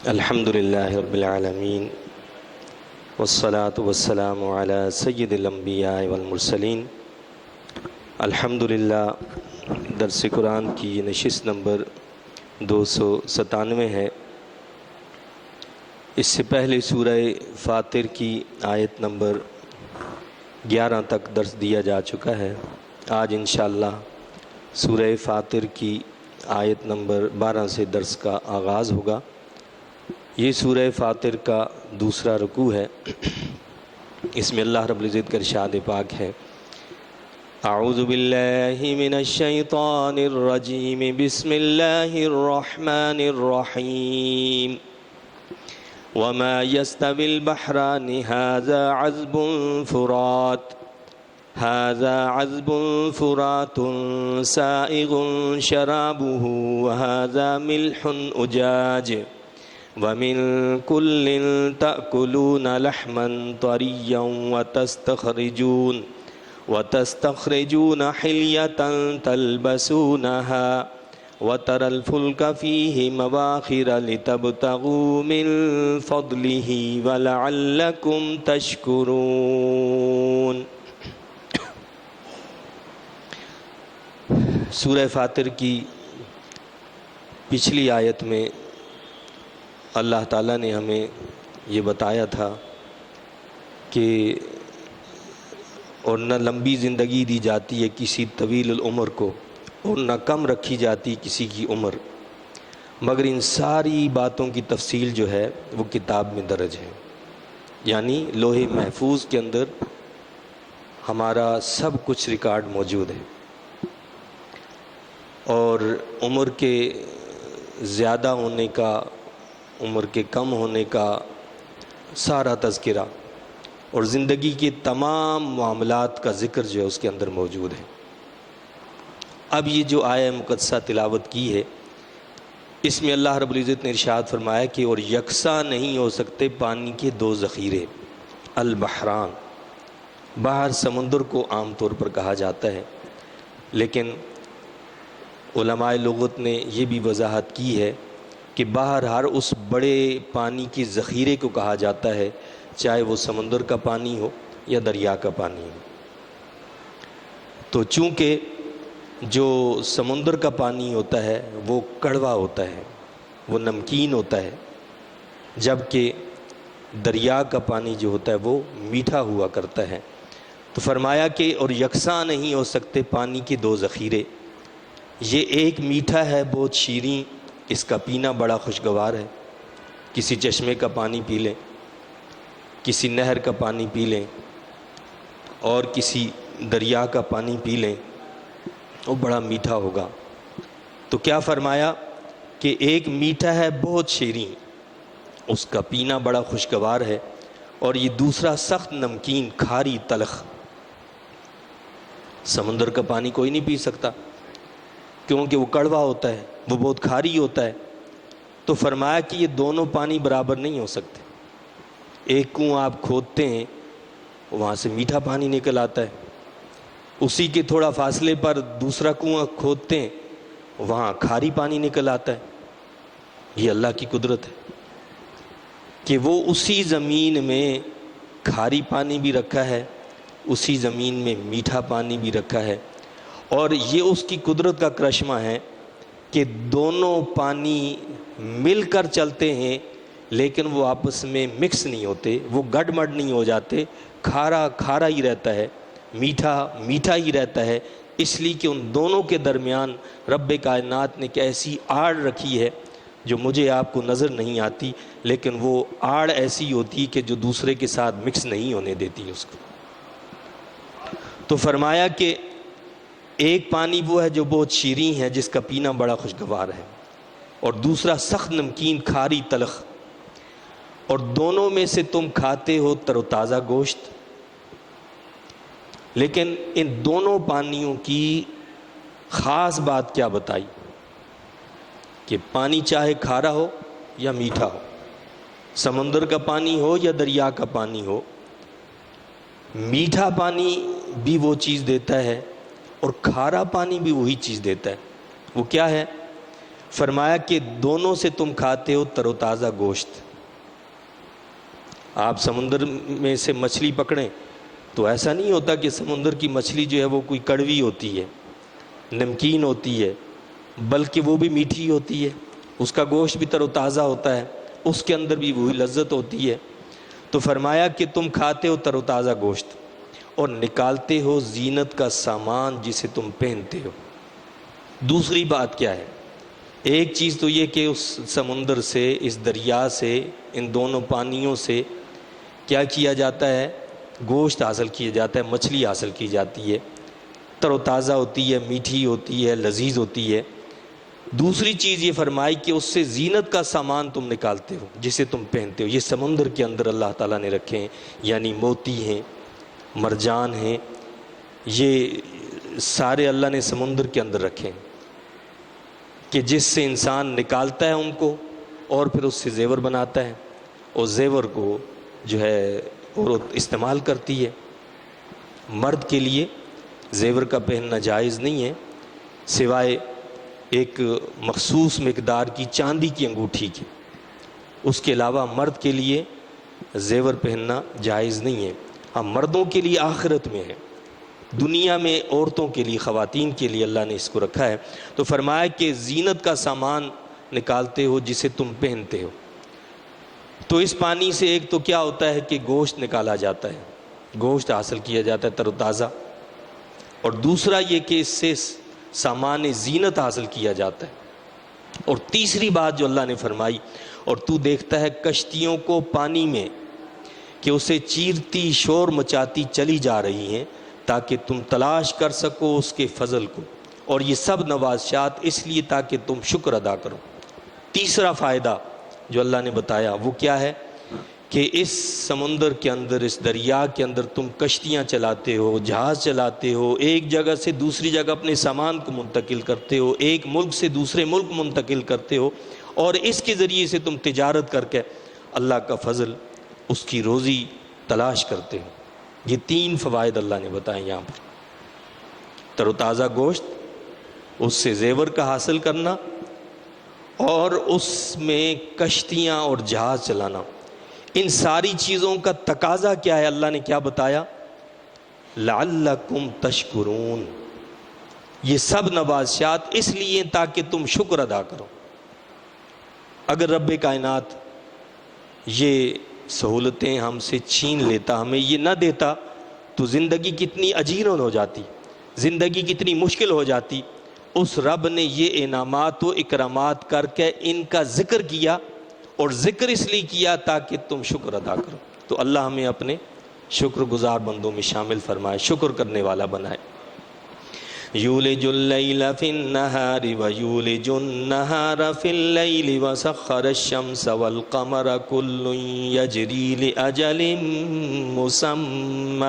الحمد للہ رب العالمین والصلاة والسلام علی سید الانبیاء والمرسلین۔ الحمد للہ درس قرآن کی یہ نشست نمبر 297 ہے۔ اس سے پہلے سورہ فاطر کی آیت نمبر 11 تک درس دیا جا چکا ہے۔ آج انشاءاللہ سورہ فاطر کی آیت نمبر 12 سے درس کا آغاز ہوگا۔ یہ سورہ فاطر کا دوسرا رکوع ہے۔ اس میں اللہ رب العزت کا ارشاد پاک ہے، اعوذ باللہ من الشیطان الرجیم، بسم اللہ الرحمن الرحیم، وما يستوي البحران هذا عذب فرات سائغ شرابه وهذا ملح أجاج ومن كل تأكلون لحما طريا وتستخرجون حلية تلبسونها وترى الفلك فيه مواخر لتبتغوا من فضله ولعلكم تشكرون۔ سورہ فاطر کی پچھلی آیت میں اللہ تعالیٰ نے ہمیں یہ بتایا تھا کہ اور نہ لمبی زندگی دی جاتی ہے کسی طویل العمر کو، اور نہ کم رکھی جاتی کسی کی عمر، مگر ان ساری باتوں کی تفصیل جو ہے وہ کتاب میں درج ہے، یعنی لوح محفوظ کے اندر ہمارا سب کچھ ریکارڈ موجود ہے۔ اور عمر کے زیادہ ہونے کا، عمر کے کم ہونے کا سارا تذکرہ اور زندگی کے تمام معاملات کا ذکر جو ہے اس کے اندر موجود ہے۔ اب یہ جو آیہ مقدسہ تلاوت کی ہے، اس میں اللہ رب العزت نے ارشاد فرمایا کہ اور یکساں نہیں ہو سکتے پانی کے دو ذخیرے، البحران، بحر سمندر کو عام طور پر کہا جاتا ہے، لیکن علماء لغت نے یہ بھی وضاحت کی ہے کہ بحر ہر اس بڑے پانی کے ذخیرے کو کہا جاتا ہے، چاہے وہ سمندر کا پانی ہو یا دریا کا پانی ہو۔ تو چونکہ جو سمندر کا پانی ہوتا ہے وہ کڑوا ہوتا ہے، وہ نمکین ہوتا ہے، جبکہ دریا کا پانی جو ہوتا ہے وہ میٹھا ہوا کرتا ہے۔ تو فرمایا کہ اور یکساں نہیں ہو سکتے پانی کے دو ذخیرے، یہ ایک میٹھا ہے بہت شیریں، اس کا پینا بڑا خوشگوار ہے، کسی چشمے کا پانی پی لیں، کسی نہر کا پانی پی لیں، اور کسی دریا کا پانی پی لیں، وہ بڑا میٹھا ہوگا۔ تو کیا فرمایا کہ ایک میٹھا ہے بہت شیریں، اس کا پینا بڑا خوشگوار ہے، اور یہ دوسرا سخت نمکین کھاری تلخ۔ سمندر کا پانی کوئی نہیں پی سکتا کیونکہ وہ کڑوا ہوتا ہے، وہ بہت کھاری ہوتا ہے۔ تو فرمایا کہ یہ دونوں پانی برابر نہیں ہو سکتے۔ ایک کنواں آپ کھودتے ہیں، وہاں سے میٹھا پانی نکل آتا ہے، اسی کے تھوڑا فاصلے پر دوسرا کنواں کھودتے ہیں، وہاں کھاری پانی نکل آتا ہے۔ یہ اللہ کی قدرت ہے کہ وہ اسی زمین میں کھاری پانی بھی رکھا ہے، اسی زمین میں میٹھا پانی بھی رکھا ہے، اور یہ اس کی قدرت کا کرشمہ ہے کہ دونوں پانی مل کر چلتے ہیں لیکن وہ آپس میں مکس نہیں ہوتے، وہ گڈ مڈ نہیں ہو جاتے، کھارا کھارا ہی رہتا ہے، میٹھا میٹھا ہی رہتا ہے، اس لیے کہ ان دونوں کے درمیان رب کائنات نے ایک ایسی آڑ رکھی ہے جو مجھے آپ کو نظر نہیں آتی، لیکن وہ آڑ ایسی ہوتی کہ جو دوسرے کے ساتھ مکس نہیں ہونے دیتی اس کو۔ تو فرمایا کہ ایک پانی وہ ہے جو بہت شیریں ہے، جس کا پینا بڑا خوشگوار ہے، اور دوسرا سخت نمکین کھاری تلخ، اور دونوں میں سے تم کھاتے ہو تر و تازہ گوشت۔ لیکن ان دونوں پانیوں کی خاص بات کیا بتائی کہ پانی چاہے کھارا ہو یا میٹھا ہو، سمندر کا پانی ہو یا دریا کا پانی ہو، میٹھا پانی بھی وہ چیز دیتا ہے اور کھارا پانی بھی وہی چیز دیتا ہے۔ وہ کیا ہے؟ فرمایا کہ دونوں سے تم کھاتے ہو تر و تازہ گوشت۔ آپ سمندر میں سے مچھلی پکڑیں تو ایسا نہیں ہوتا کہ سمندر کی مچھلی جو ہے وہ کوئی کڑوی ہوتی ہے، نمکین ہوتی ہے، بلکہ وہ بھی میٹھی ہوتی ہے، اس کا گوشت بھی تر و تازہ ہوتا ہے، اس کے اندر بھی وہی لذت ہوتی ہے۔ تو فرمایا کہ تم کھاتے ہو تر و تازہ گوشت اور نکالتے ہو زینت کا سامان جسے تم پہنتے ہو۔ دوسری بات کیا ہے؟ ایک چیز تو یہ کہ اس سمندر سے، اس دریا سے، ان دونوں پانیوں سے کیا کیا جاتا ہے؟ گوشت حاصل کیا جاتا ہے، مچھلی حاصل کی جاتی ہے، تر و تازہ ہوتی ہے، میٹھی ہوتی ہے، لذیذ ہوتی ہے۔ دوسری چیز یہ فرمائی کہ اس سے زینت کا سامان تم نکالتے ہو جسے تم پہنتے ہو۔ یہ سمندر کے اندر اللہ تعالیٰ نے رکھے ہیں، یعنی موتی ہیں، مرجان ہیں، یہ سارے اللہ نے سمندر کے اندر رکھے ہیں کہ جس سے انسان نکالتا ہے ان کو اور پھر اس سے زیور بناتا ہے، اور زیور کو جو ہے عورت استعمال کرتی ہے۔ مرد کے لیے زیور کا پہننا جائز نہیں ہے سوائے ایک مخصوص مقدار کی چاندی کی انگوٹھی کی، اس کے علاوہ مرد کے لیے زیور پہننا جائز نہیں ہے۔ ہاں، مردوں کے لیے آخرت میں ہے، دنیا میں عورتوں کے لیے، خواتین کے لیے اللہ نے اس کو رکھا ہے۔ تو فرمایا کہ زینت کا سامان نکالتے ہو جسے تم پہنتے ہو۔ تو اس پانی سے ایک تو کیا ہوتا ہے کہ گوشت نکالا جاتا ہے، گوشت حاصل کیا جاتا ہے تر و تازہ، اور دوسرا یہ کہ اس سے سامان زینت حاصل کیا جاتا ہے۔ اور تیسری بات جو اللہ نے فرمائی، اور تو دیکھتا ہے کشتیوں کو پانی میں کہ اسے چیرتی، شور مچاتی چلی جا رہی ہیں تاکہ تم تلاش کر سکو اس کے فضل کو، اور یہ سب نوازشات اس لیے تاکہ تم شکر ادا کرو۔ تیسرا فائدہ جو اللہ نے بتایا وہ کیا ہے کہ اس سمندر کے اندر، اس دریا کے اندر تم کشتیاں چلاتے ہو، جہاز چلاتے ہو، ایک جگہ سے دوسری جگہ اپنے سامان کو منتقل کرتے ہو، ایک ملک سے دوسرے ملک منتقل کرتے ہو، اور اس کے ذریعے سے تم تجارت کر کے اللہ کا فضل، اس کی روزی تلاش کرتے ہو۔ یہ تین فوائد اللہ نے بتائے یہاں پر: تر و تازہ گوشت، اس سے زیور کا حاصل کرنا، اور اس میں کشتیاں اور جہاز چلانا۔ ان ساری چیزوں کا تقاضا کیا ہے؟ اللہ نے کیا بتایا؟ لعلکم تشکرون۔ یہ سب نوازشات اس لیے تاکہ تم شکر ادا کرو۔ اگر رب کائنات یہ سہولتیں ہم سے چھین لیتا، ہمیں یہ نہ دیتا، تو زندگی کتنی اجیرن ہو جاتی، زندگی کتنی مشکل ہو جاتی۔ اس رب نے یہ انعامات و اکرامات کر کے ان کا ذکر کیا، اور ذکر اس لیے کیا تاکہ تم شکر ادا کرو۔ تو اللہ ہمیں اپنے شکر گزار بندوں میں شامل فرمائے، شکر کرنے والا بنائے۔ یولج اللیل فی النہار ویولج النہار فی اللیل وسخر الشمس والقمر کل یجری لأجل مسمی۔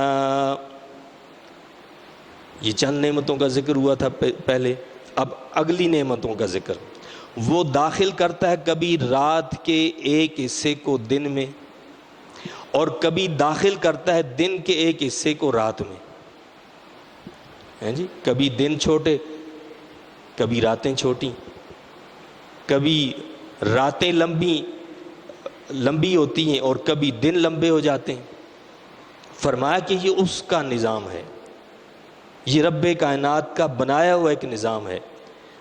یہ چند نعمتوں کا ذکر ہوا تھا پہلے، اب اگلی نعمتوں کا ذکر۔ وہ داخل کرتا ہے کبھی رات کے ایک حصے کو دن میں، اور کبھی داخل کرتا ہے دن کے ایک حصے کو رات میں، ہیں جی؟ کبھی دن چھوٹے، کبھی راتیں چھوٹی، کبھی راتیں لمبی ہوتی ہیں اور کبھی دن لمبے ہو جاتے ہیں۔ فرمایا کہ یہ اس کا نظام ہے، یہ رب کائنات کا بنایا ہوا ایک نظام ہے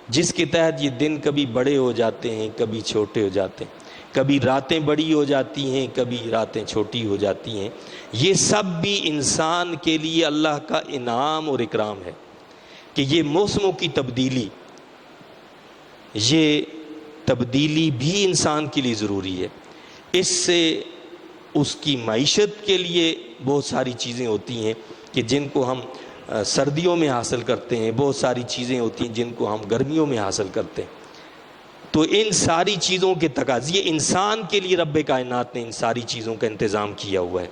جس کے تحت یہ دن کبھی بڑے ہو جاتے ہیں، کبھی چھوٹے ہو جاتے ہیں، کبھی راتیں بڑی ہو جاتی ہیں، کبھی راتیں چھوٹی ہو جاتی ہیں۔ یہ سب بھی انسان کے لیے اللہ کا انعام اور اکرام ہے کہ یہ موسموں کی تبدیلی، یہ تبدیلی بھی انسان کے لیے ضروری ہے۔ اس سے اس کی معیشت کے لیے بہت ساری چیزیں ہوتی ہیں کہ جن کو ہم سردیوں میں حاصل کرتے ہیں، بہت ساری چیزیں ہوتی ہیں جن کو ہم گرمیوں میں حاصل کرتے ہیں۔ تو ان ساری چیزوں کے تقاضے انسان کے لیے رب کائنات نے ان ساری چیزوں کا انتظام کیا ہوا ہے۔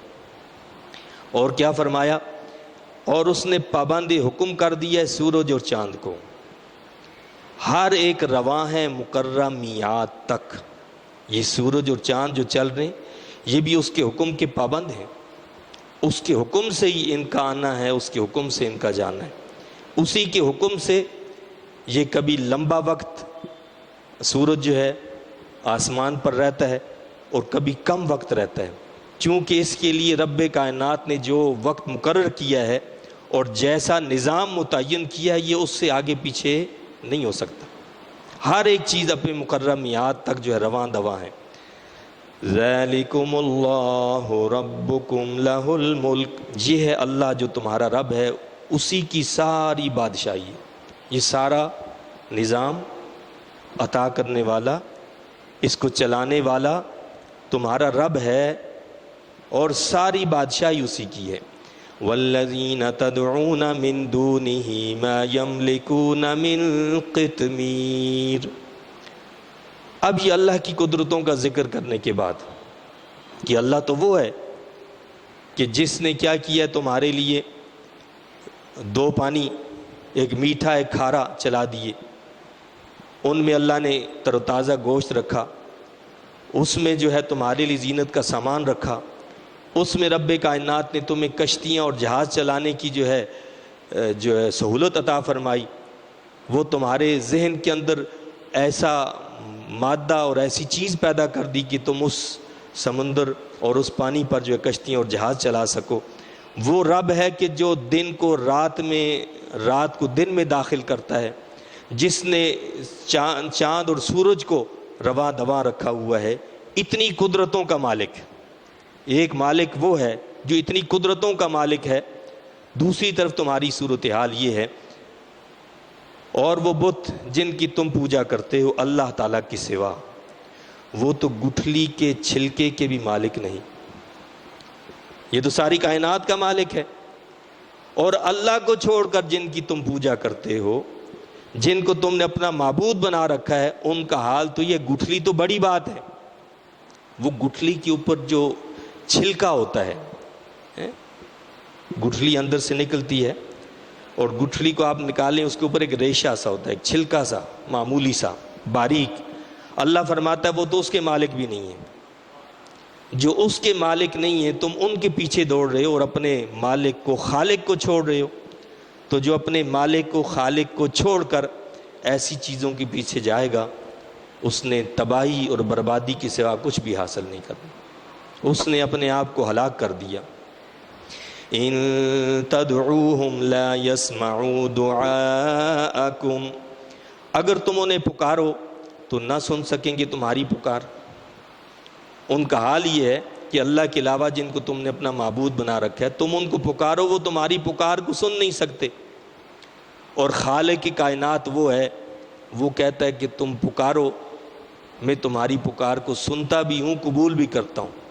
اور کیا فرمایا؟ اور اس نے پابند حکم کر دیا ہے سورج اور چاند کو، ہر ایک رواں ہے مقررہ میعاد تک۔ یہ سورج اور چاند جو چل رہے ہیں یہ بھی اس کے حکم کے پابند ہیں، اس کے حکم سے ہی ان کا آنا ہے، اس کے حکم سے ان کا جانا ہے، اسی کے حکم سے یہ کبھی لمبا وقت سورج جو ہے آسمان پر رہتا ہے اور کبھی کم وقت رہتا ہے، چونکہ اس کے لیے رب کائنات نے جو وقت مقرر کیا ہے اور جیسا نظام متعین کیا ہے، یہ اس سے آگے پیچھے نہیں ہو سکتا۔ ہر ایک چیز اپنے مقررہ میعاد تک جو ہے رواں دواں ہے۔ ذالکم اللہ ربکم لہ الملک، یہ ہے اللہ جو تمہارا رب ہے، اسی کی ساری بادشاہی ہے، یہ سارا نظام عطا کرنے والا، اس کو چلانے والا تمہارا رب ہے، اور ساری بادشاہی اسی کی ہے۔ والذین تدعون من دونہ ما یملکون من قطمیر۔ اب یہ اللہ کی قدرتوں کا ذکر کرنے کے بعد کہ اللہ تو وہ ہے کہ جس نے کیا کیا تمہارے لیے دو پانی، ایک میٹھا ایک کھارا چلا دیے، ان میں اللہ نے تر و تازہ گوشت رکھا، اس میں جو ہے تمہارے لیے زینت کا سامان رکھا، اس میں رب کائنات نے تمہیں کشتیاں اور جہاز چلانے کی جو ہے سہولت عطا فرمائی، وہ تمہارے ذہن کے اندر ایسا مادہ اور ایسی چیز پیدا کر دی کہ تم اس سمندر اور اس پانی پر جو ہے کشتیاں اور جہاز چلا سکو۔ وہ رب ہے کہ جو دن کو رات میں، رات کو دن میں داخل کرتا ہے، جس نے چاند اور سورج کو رواں دواں رکھا ہوا ہے، اتنی قدرتوں کا مالک۔ ایک مالک وہ ہے جو اتنی قدرتوں کا مالک ہے، دوسری طرف تمہاری صورتحال یہ ہے، اور وہ بت جن کی تم پوجا کرتے ہو اللہ تعالیٰ کی سوا، وہ تو گٹھلی کے چھلکے کے بھی مالک نہیں، یہ تو ساری کائنات کا مالک ہے۔ اور اللہ کو چھوڑ کر جن کی تم پوجا کرتے ہو، جن کو تم نے اپنا معبود بنا رکھا ہے، ان کا حال تو یہ، گٹھلی تو بڑی بات ہے، وہ گٹھلی کے اوپر جو چھلکا ہوتا ہے، گٹھلی اندر سے نکلتی ہے اور گٹھلی کو آپ نکالیں، اس کے اوپر ایک ریشہ سا ہوتا ہے، ایک چھلکا سا معمولی سا باریک، اللہ فرماتا ہے وہ تو اس کے مالک بھی نہیں ہے۔ جو اس کے مالک نہیں ہے تم ان کے پیچھے دوڑ رہے ہو اور اپنے مالک کو، خالق کو چھوڑ رہے ہو، تو جو اپنے مالک کو، خالق کو چھوڑ کر ایسی چیزوں کے پیچھے جائے گا، اس نے تباہی اور بربادی کے سوا کچھ بھی حاصل نہیں کرنا، اس نے اپنے آپ کو ہلاک کر دیا۔ ان تدعوہم لا يسمعوا دعاءکم، اگر تم انہیں پکارو تو نہ سن سکیں گے تمہاری پکار۔ ان کا حال یہ ہے کہ اللہ کے علاوہ جن کو تم نے اپنا معبود بنا رکھا ہے، تم ان کو پکارو، وہ تمہاری پکار کو سن نہیں سکتے۔ اور خالق کی کائنات وہ ہے، وہ کہتا ہے کہ تم پکارو، میں تمہاری پکار کو سنتا بھی ہوں، قبول بھی کرتا ہوں۔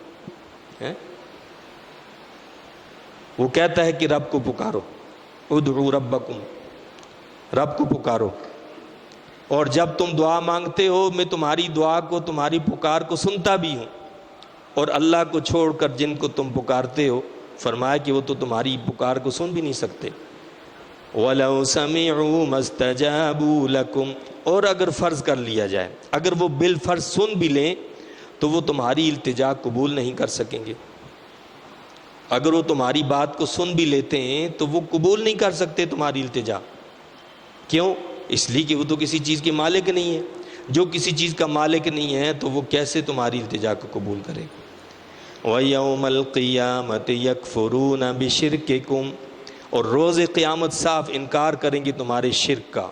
وہ کہتا ہے کہ رب کو پکارو، ادعوا ربکم، رب کو پکارو، اور جب تم دعا مانگتے ہو میں تمہاری دعا کو، تمہاری پکار کو سنتا بھی ہوں۔ اور اللہ کو چھوڑ کر جن کو تم پکارتے ہو، فرمایا کہ وہ تو تمہاری پکار کو سن بھی نہیں سکتے۔ وَلَوْ سَمِعُوا مَا اسْتَجَابُوا لَكُمْ، اور اگر فرض کر لیا جائے، اگر وہ بالفرض سن بھی لیں تو وہ تمہاری التجا قبول نہیں کر سکیں گے۔ اگر وہ تمہاری بات کو سن بھی لیتے ہیں تو وہ قبول نہیں کر سکتے تمہاری التجا۔ کیوں؟ اس لیے کہ وہ تو کسی چیز کے مالک نہیں ہے۔ جو کسی چیز کا مالک نہیں ہے تو وہ کیسے تمہاری التجا کو قبول کرے گا؟ وَيَوْمَ الْقِيَامَةِ يَكْفُرُونَ بِشِرْكِكُمْ، اور روز قیامت صاف انکار کریں گے تمہارے شرک کا۔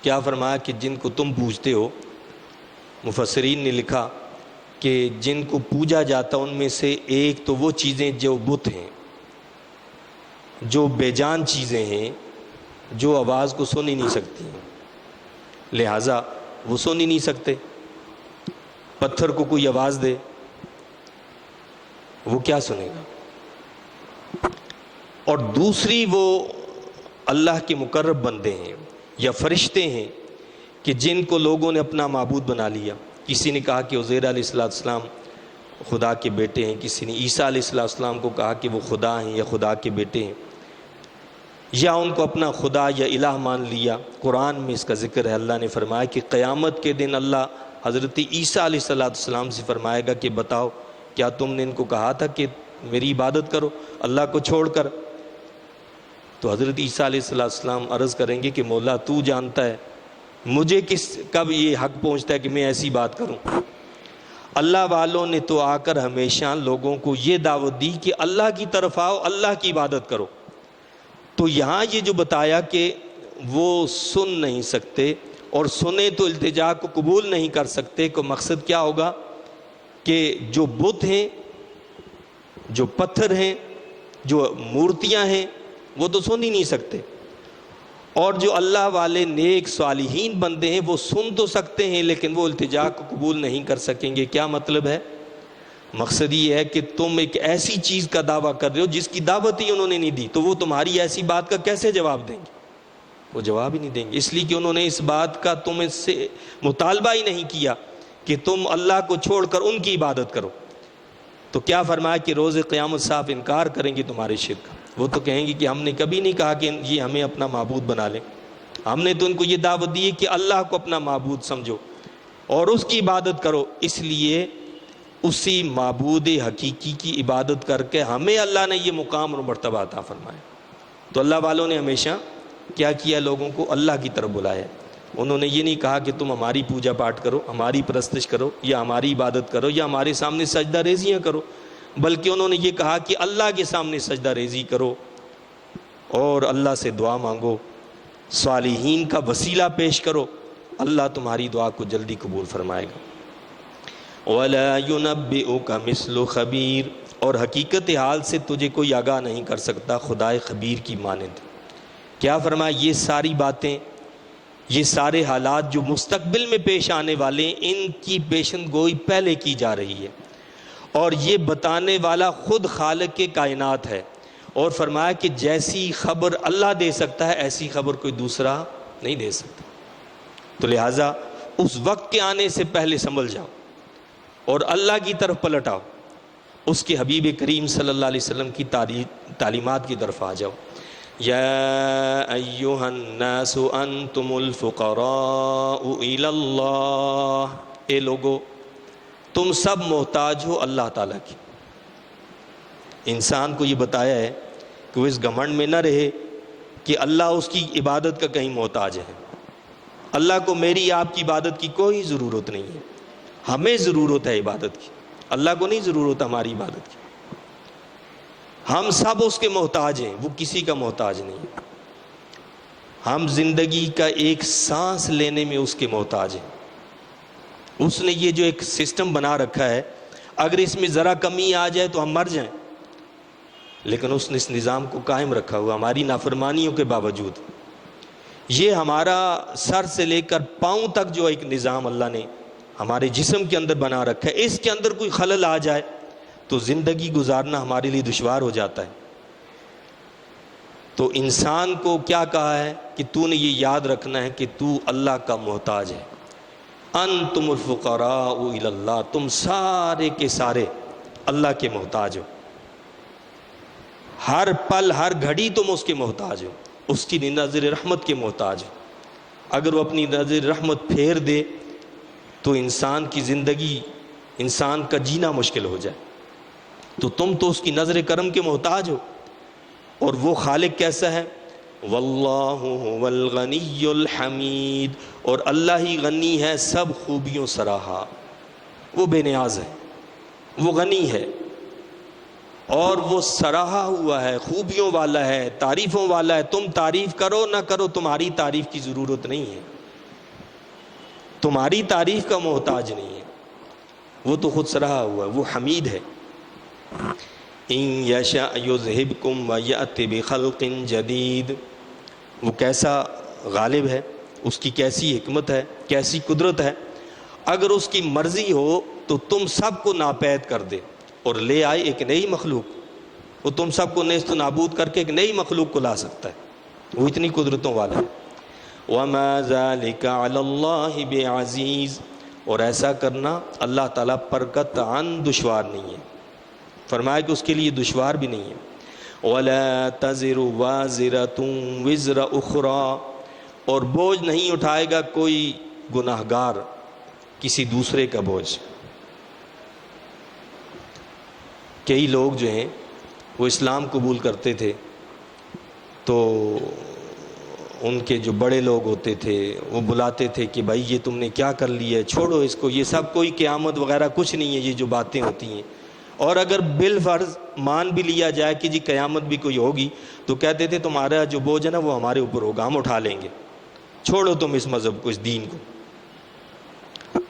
کیا فرمایا کہ جن کو تم پوجتے ہو، مفسرین نے لکھا کہ جن کو پوجا جاتا ان میں سے ایک تو وہ چیزیں جو بت ہیں، جو بے جان چیزیں ہیں، جو آواز کو سن ہی نہیں سکتی ہیں، لہٰذا وہ سن ہی نہیں سکتے۔ پتھر کو کوئی آواز دے وہ کیا سنے گا؟ اور دوسری وہ اللہ کے مقرب بندے ہیں یا فرشتے ہیں کہ جن کو لوگوں نے اپنا معبود بنا لیا۔ کسی نے کہا کہ عزیر علیہ السلام خدا کے بیٹے ہیں، کسی نے عیسیٰ علیہ السلام کو کہا کہ وہ خدا ہیں یا خدا کے بیٹے ہیں، یا ان کو اپنا خدا یا الہ مان لیا۔ قرآن میں اس کا ذکر ہے، اللہ نے فرمایا کہ قیامت کے دن اللہ حضرت عیسیٰ علیہ السلام سے فرمائے گا کہ بتاؤ کیا تم نے ان کو کہا تھا کہ میری عبادت کرو اللہ کو چھوڑ کر؟ تو حضرت عیسیٰ علیہ السلام عرض کریں گے کہ مولا تو جانتا ہے مجھے کب یہ حق پہنچتا ہے کہ میں ایسی بات کروں؟ اللہ والوں نے تو آ کر ہمیشہ لوگوں کو یہ دعوت دی کہ اللہ کی طرف آؤ، اللہ کی عبادت کرو۔ تو یہاں یہ جو بتایا کہ وہ سن نہیں سکتے اور سنیں تو التجا کو قبول نہیں کر سکتے، کو مقصد کیا ہوگا کہ جو بت ہیں، جو پتھر ہیں، جو مورتیاں ہیں، وہ تو سن ہی نہیں سکتے، اور جو اللہ والے نیک صالحین بندے ہیں وہ سن تو سکتے ہیں لیکن وہ التجا کو قبول نہیں کر سکیں گے۔ کیا مطلب ہے؟ مقصد یہ ہے کہ تم ایک ایسی چیز کا دعویٰ کر رہے ہو جس کی دعوت ہی انہوں نے نہیں دی، تو وہ تمہاری ایسی بات کا کیسے جواب دیں گے؟ وہ جواب ہی نہیں دیں گے، اس لیے کہ انہوں نے اس بات کا تم اس سے مطالبہ ہی نہیں کیا کہ تم اللہ کو چھوڑ کر ان کی عبادت کرو۔ تو کیا فرمایا کہ روز قیامت صاف انکار کریں گے تمہارے شرک کا۔ وہ تو کہیں گے کہ ہم نے کبھی نہیں کہا کہ یہ ہمیں اپنا معبود بنا لیں، ہم نے تو ان کو یہ دعوت دی ہے کہ اللہ کو اپنا معبود سمجھو اور اس کی عبادت کرو، اس لیے اسی معبود حقیقی کی عبادت کر کے ہمیں اللہ نے یہ مقام اور مرتبہ عطا فرمایا۔ تو اللہ والوں نے ہمیشہ کیا کیا؟ لوگوں کو اللہ کی طرف بلایا۔ انہوں نے یہ نہیں کہا کہ تم ہماری پوجا پاٹ کرو، ہماری پرستش کرو، یا ہماری عبادت کرو، یا ہمارے سامنے سجدہ ریزیاں کرو، بلکہ انہوں نے یہ کہا کہ اللہ کے سامنے سجدہ ریزی کرو اور اللہ سے دعا مانگو، صالحین کا وسیلہ پیش کرو، اللہ تمہاری دعا کو جلدی قبول فرمائے گا۔ وَلَا يُنَبِّئُكَ مِثْلُ خَبِيرٍ، اور حقیقت حال سے تجھے کوئی آگاہ نہیں کر سکتا خدائے خبیر کی مانند۔ کیا فرمایا؟ یہ ساری باتیں، یہ سارے حالات جو مستقبل میں پیش آنے والے ہیں، ان کی پیشن گوئی پہلے کی جا رہی ہے، اور یہ بتانے والا خود خالق کے کائنات ہے، اور فرمایا کہ جیسی خبر اللہ دے سکتا ہے ایسی خبر کوئی دوسرا نہیں دے سکتا۔ تو لہٰذا اس وقت کے آنے سے پہلے سنبھل جاؤ اور اللہ کی طرف پلٹ آؤ، اس کے حبیب کریم صلی اللہ علیہ وسلم کی تعلیمات کی طرف آ جاؤ۔ یا ایہا الناس انتم الفقراء الی اللہ، اے لوگو تم سب محتاج ہو اللہ تعالیٰ کی۔ انسان کو یہ بتایا ہے کہ وہ اس گھمنڈ میں نہ رہے کہ اللہ اس کی عبادت کا کہیں محتاج ہے۔ اللہ کو میری آپ کی عبادت کی کوئی ضرورت نہیں ہے، ہمیں ضرورت ہے عبادت کی، اللہ کو نہیں ضرورت ہماری عبادت کی۔ ہم سب اس کے محتاج ہیں، وہ کسی کا محتاج نہیں ہے۔ ہم زندگی کا ایک سانس لینے میں اس کے محتاج ہیں۔ اس نے یہ جو ایک سسٹم بنا رکھا ہے، اگر اس میں ذرا کمی آ جائے تو ہم مر جائیں، لیکن اس نے اس نظام کو قائم رکھا ہوا ہماری نافرمانیوں کے باوجود۔ یہ ہمارا سر سے لے کر پاؤں تک جو ایک نظام اللہ نے ہمارے جسم کے اندر بنا رکھا ہے، اس کے اندر کوئی خلل آ جائے تو زندگی گزارنا ہمارے لیے دشوار ہو جاتا ہے۔ تو انسان کو کیا کہا ہے کہ تو نے یہ یاد رکھنا ہے کہ تو اللہ کا محتاج ہے۔ انتم الفقراء الی اللہ، تم سارے کے سارے اللہ کے محتاج ہو، ہر پل ہر گھڑی تم اس کے محتاج ہو، اس کی نظر رحمت کے محتاج ہو۔ اگر وہ اپنی نظر رحمت پھیر دے تو انسان کی زندگی، انسان کا جینا مشکل ہو جائے۔ تو تم تو اس کی نظر کرم کے محتاج ہو، اور وہ خالق کیسا ہے؟ واللہ هو الغنی الحمید، اور اللہ ہی غنی ہے سب خوبیوں سراہا، وہ بے نیاز ہے، وہ غنی ہے، اور وہ سراہا ہوا ہے، خوبیوں والا ہے، تعریفوں والا ہے۔ تم تعریف کرو نہ کرو، تمہاری تعریف کی ضرورت نہیں ہے، تمہاری تعریف کا محتاج نہیں ہے، وہ تو خود سراہا ہوا ہے، وہ حمید ہے۔ ان یشاء یذہبکم ویأت بخلق جدید، وہ کیسا غالب ہے، اس کی کیسی حکمت ہے، کیسی قدرت ہے، اگر اس کی مرضی ہو تو تم سب کو ناپید کر دے اور لے آئے ایک نئی مخلوق، وہ تم سب کو نیست و نابود کر کے ایک نئی مخلوق کو لا سکتا ہے، وہ اتنی قدرتوں والا ہے۔ وَمَا ذَلِكَ عَلَى اللَّهِ بِعَزِيزٍ، اور ایسا کرنا اللہ تعالیٰ پر قطعاً دشوار نہیں ہے، فرمایا کہ اس کے لیے دشوار بھی نہیں ہے۔ وَلَا تَزِرُ وَازِرَةٌ وِزْرَ أُخْرَى، اور بوجھ نہیں اٹھائے گا کوئی گناہگار کسی دوسرے کا بوجھ۔ کئی لوگ جو ہیں وہ اسلام قبول کرتے تھے تو ان کے جو بڑے لوگ ہوتے تھے وہ بلاتے تھے کہ بھائی یہ تم نے کیا کر لیا ہے، چھوڑو اس کو، یہ سب کوئی قیامت وغیرہ کچھ نہیں ہے، یہ جو باتیں ہوتی ہیں۔ اور اگر بالفرض مان بھی لیا جائے کہ جی قیامت بھی کوئی ہوگی، تو کہتے تھے تمہارا جو بوجھ ہے نا وہ ہمارے اوپر ہوگا، ہم اٹھا لیں گے، چھوڑو تم اس مذہب کو، اس دین کو۔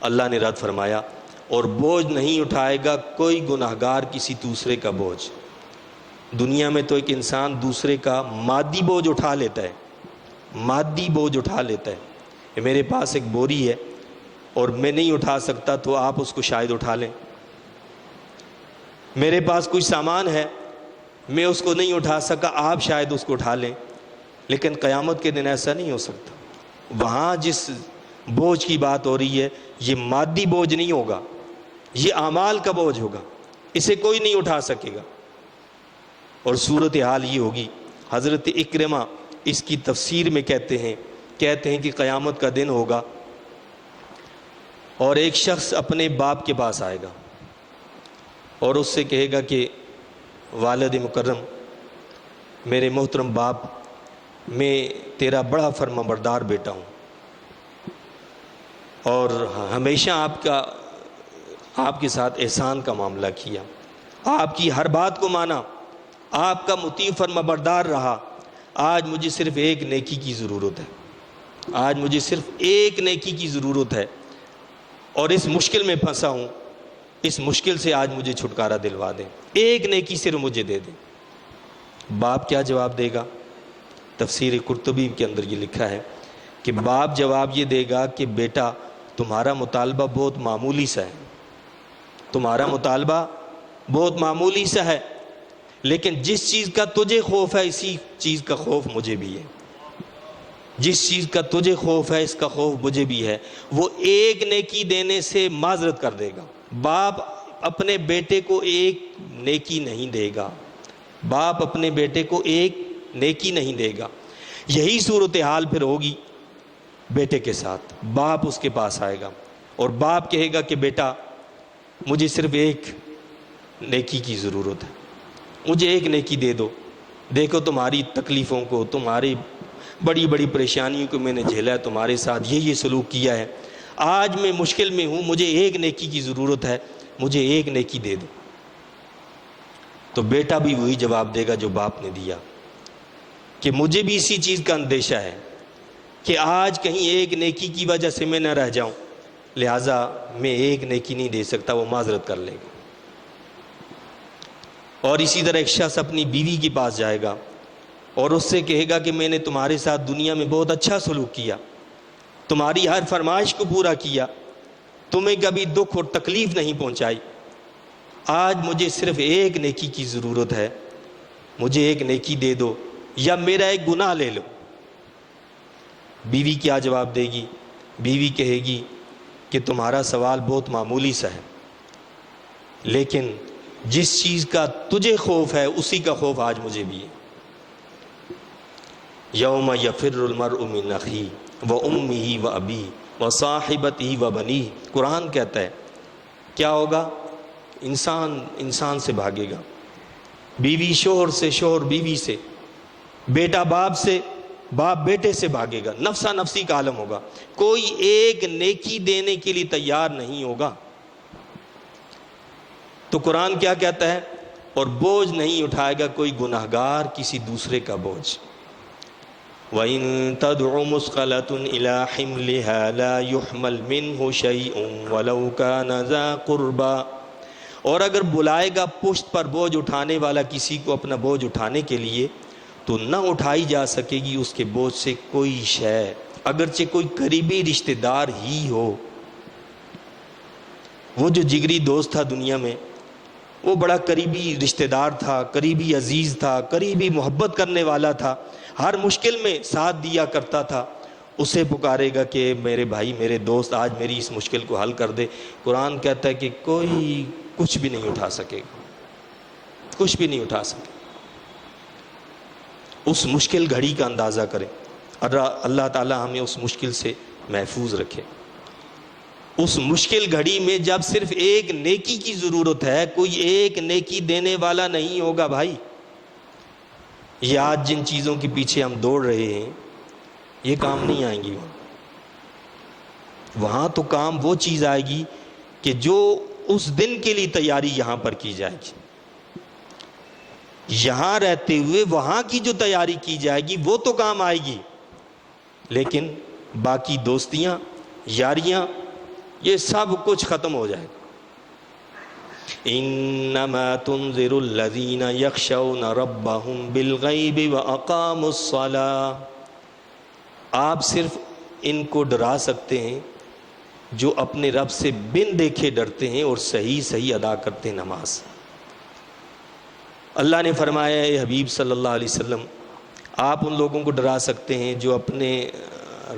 اللہ نے رد فرمایا، اور بوجھ نہیں اٹھائے گا کوئی گناہگار کسی دوسرے کا بوجھ۔ دنیا میں تو ایک انسان دوسرے کا مادی بوجھ اٹھا لیتا ہے، مادی بوجھ اٹھا لیتا ہے کہ میرے پاس ایک بوری ہے اور میں نہیں اٹھا سکتا تو آپ اس کو شاید اٹھا لیں، میرے پاس کچھ سامان ہے میں اس کو نہیں اٹھا سکا، آپ شاید اس کو اٹھا لیں۔ لیکن قیامت کے دن ایسا نہیں ہو سکتا۔ وہاں جس بوجھ کی بات ہو رہی ہے یہ مادی بوجھ نہیں ہوگا، یہ اعمال کا بوجھ ہوگا، اسے کوئی نہیں اٹھا سکے گا۔ اور صورتحال یہ ہوگی، حضرت اکرمہ اس کی تفسیر میں کہتے ہیں کہ قیامت کا دن ہوگا اور ایک شخص اپنے باپ کے پاس آئے گا اور اس سے کہے گا کہ والد مکرم، میرے محترم باپ، میں تیرا بڑا فرما بردار بیٹا ہوں اور ہمیشہ آپ کے ساتھ احسان کا معاملہ کیا، آپ کی ہر بات کو مانا، آپ کا مطیع فرما بردار رہا۔ آج مجھے صرف ایک نیکی کی ضرورت ہے، آج مجھے صرف ایک نیکی کی ضرورت ہے اور اس مشکل میں پھنسا ہوں، اس مشکل سے آج مجھے چھٹکارا دلوا دیں، ایک نیکی صرف مجھے دے دیں۔ باپ کیا جواب دے گا؟ تفسیر قرطبی کے اندر یہ لکھا ہے کہ باپ جواب یہ دے گا کہ بیٹا تمہارا مطالبہ بہت معمولی سا ہے، تمہارا مطالبہ بہت معمولی سا ہے، لیکن جس چیز کا تجھے خوف ہے اسی چیز کا خوف مجھے بھی ہے، جس چیز کا تجھے خوف ہے اس کا خوف مجھے بھی ہے۔ وہ ایک نیکی دینے سے معذرت کر دے گا۔ باپ اپنے بیٹے کو ایک نیکی نہیں دے گا، باپ اپنے بیٹے کو ایک نیکی نہیں دے گا۔ یہی صورتحال پھر ہوگی بیٹے کے ساتھ۔ باپ اس کے پاس آئے گا اور باپ کہے گا کہ بیٹا مجھے صرف ایک نیکی کی ضرورت ہے، مجھے ایک نیکی دے دو، دیکھو تمہاری تکلیفوں کو، تمہاری بڑی بڑی پریشانیوں کو میں نے جھیلا ہے، تمہارے ساتھ یہ سلوک کیا ہے، آج میں مشکل میں ہوں، مجھے ایک نیکی کی ضرورت ہے، مجھے ایک نیکی دے دو۔ تو بیٹا بھی وہی جواب دے گا جو باپ نے دیا کہ مجھے بھی اسی چیز کا اندیشہ ہے کہ آج کہیں ایک نیکی کی وجہ سے میں نہ رہ جاؤں، لہٰذا میں ایک نیکی نہیں دے سکتا، وہ معذرت کر لے گا۔ اور اسی طرح ایک شخص اپنی بیوی کے پاس جائے گا اور اس سے کہے گا کہ میں نے تمہارے ساتھ دنیا میں بہت اچھا سلوک کیا، تمہاری ہر فرمائش کو پورا کیا، تمہیں کبھی دکھ اور تکلیف نہیں پہنچائی، آج مجھے صرف ایک نیکی کی ضرورت ہے، مجھے ایک نیکی دے دو یا میرا ایک گناہ لے لو۔ بیوی کیا جواب دے گی؟ بیوی کہے گی کہ تمہارا سوال بہت معمولی سا ہے، لیکن جس چیز کا تجھے خوف ہے اسی کا خوف آج مجھے بھی ہے۔ یوم یفر المرء من اخیہ وامہ وابیہ وصاحبتہ وبنیہ، قرآن کہتا ہے کیا ہوگا؟ انسان سے بھاگے گا، بیوی شوہر سے، شوہر بیوی سے، بیٹا باپ سے، باپ بیٹے سے بھاگے گا، نفسا نفسی کا عالم ہوگا، کوئی ایک نیکی دینے کے لیے تیار نہیں ہوگا۔ تو قرآن کیا کہتا ہے؟ اور بوجھ نہیں اٹھائے گا کوئی گناہگار کسی دوسرے کا بوجھ۔ وَإِن تَدْعُ مُثْقَلَةٌ إِلَىٰ حِمْلِهَا لَا يُحْمَلْ مِنْهُ شَيْءٌ وَلَوْ كَانَ ذَا قُرْبَىٰ، اور اگر بلائے گا پشت پر بوجھ اٹھانے والا کسی کو اپنا بوجھ اٹھانے کے لیے تو نہ اٹھائی جا سکے گی اس کے بوجھ سے کوئی شے، اگرچہ کوئی قریبی رشتہ دار ہی ہو۔ وہ جو جگری دوست تھا دنیا میں، وہ بڑا قریبی رشتہ دار تھا، قریبی عزیز تھا، قریبی محبت کرنے والا تھا، ہر مشکل میں ساتھ دیا کرتا تھا، اسے پکارے گا کہ میرے بھائی، میرے دوست، آج میری اس مشکل کو حل کر دے۔ قرآن کہتا ہے کہ کوئی کچھ بھی نہیں اٹھا سکے گا، کچھ بھی نہیں اٹھا سکے۔ اس مشکل گھڑی کا اندازہ کریں، اللہ تعالی ہمیں اس مشکل سے محفوظ رکھے۔ اس مشکل گھڑی میں جب صرف ایک نیکی کی ضرورت ہے، کوئی ایک نیکی دینے والا نہیں ہوگا۔ بھائی یہ آج جن چیزوں کے پیچھے ہم دوڑ رہے ہیں، یہ کام نہیں آئیں گی وہاں تو کام وہ چیز آئے گی کہ جو اس دن کے لیے تیاری یہاں پر کی جائے گی. یہاں رہتے ہوئے وہاں کی جو تیاری کی جائے گی وہ تو کام آئے گی، لیکن باقی دوستیاں، یاریاں، یہ سب کچھ ختم ہو جائے گا. انما تنذر الذین یخشون ربهم بالغیب واقاموا الصلاۃ. آپ صرف ان کو ڈرا سکتے ہیں جو اپنے رب سے بن دیکھے ڈرتے ہیں اور صحیح صحیح ادا کرتے ہیں نماز. اللہ نے فرمایا اے حبیب صلی اللہ علیہ وسلم، آپ ان لوگوں کو ڈرا سکتے ہیں جو اپنے